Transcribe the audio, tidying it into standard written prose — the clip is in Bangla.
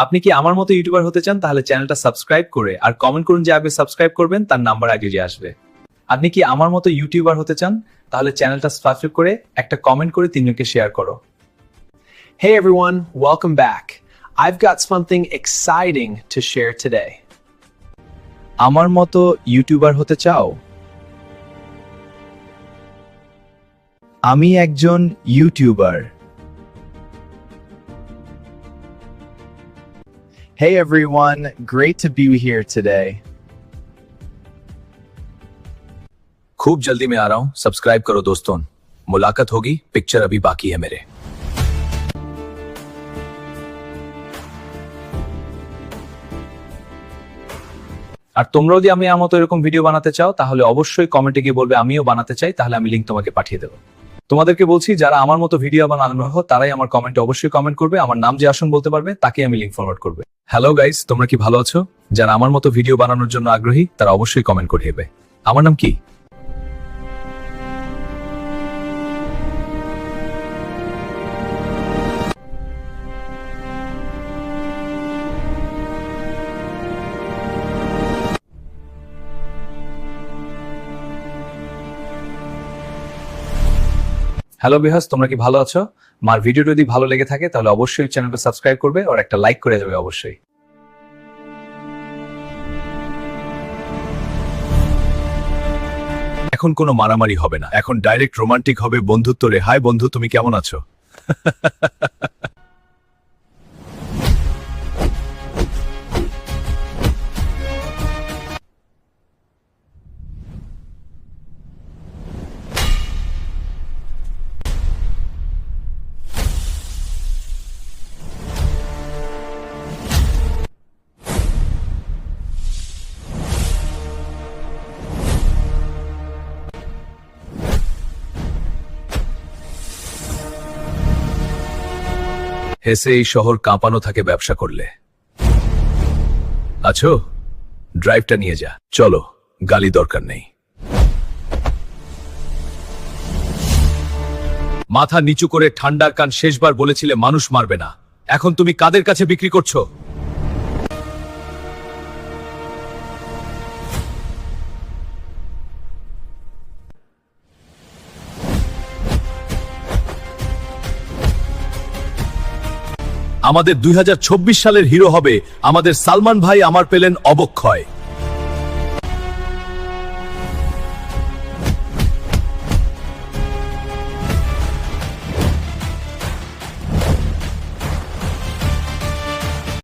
আপনি কি আমার মতো ইউটিউবার হতে চান তাহলে চ্যানেলটা সাবস্ক্রাইব করে আর কমেন্ট করুন যে আগে সাবস্ক্রাইব করবেন তার নাম্বার আগে যে আসবে। আপনি কি আমার মতো ইউটিউবার হতে চান তাহলে চ্যানেলটা সাবস্ক্রাইব করে একটা কমেন্ট করে তিনজনকে শেয়ার করো। Hey everyone, welcome back. I've got something exciting to share today. আমার মতো ইউটিউবার হতে চাও? আমি একজন YouTuber. Hey everyone, great to be here today. खूब जल्दी मैं आ रहा हूं, सब्सक्राइब करो दोस्तों। मुलाकात होगी, पिक्चर अभी बाकी है मेरे। আর তোমরাও যদি আমি আমার মতো এরকম ভিডিও বানাতে চাও তাহলে অবশ্যই কমেন্টে গিয়ে বলবে আমিও বানাতে চাই, তাহলে আমি লিংক তোমাকে পাঠিয়ে দেবো। তোমাদেরকে বলছি যারা আমার মতো ভিডিও বানানো হয় তারাই আমার কমেন্টে অবশ্যই কমেন্ট করবে, আমার নাম যে আসন বলতে পারবে তাকে আমি লিংক ফরওয়ার্ড করবে। হ্যালো গাইস, তোমরা কি ভালো আছো? যারা আমার মতো ভিডিও বানানোর জন্য আগ্রহী তারা অবশ্যই কমেন্ট করে দেবে। আমার নাম কি? হ্যালো বিহাস, তোমরা কি ভালো আছো? আমার ভিডিও যদি ভালো লেগে থাকে তাহলে অবশ্যই চ্যানেলটা সাবস্ক্রাইব করবে আর একটা লাইক করে দেবে অবশ্যই। এখন কোনো মারামারি হবে না, এখন ডাইরেক্ট রোমান্টিক হবে, বন্ধুত্ব রে। হাই বন্ধু, তুমি কেমন আছো? হেসে এই শহর কাঁপানো থাকে ব্যবসা করলে। আছো, ড্রাইভটা নিয়ে যা। চলো, গালি দরকার নেই। মাথা নিচু করে ঠান্ডার কান শেষবার বলেছিলে মানুষ মারবে না, এখন তুমি কাদের কাছে বিক্রি করছো? আমাদের 2026 সালের হিরো হবে আমাদের সালমান ভাই, আমার পেলেন অবক্ষয়।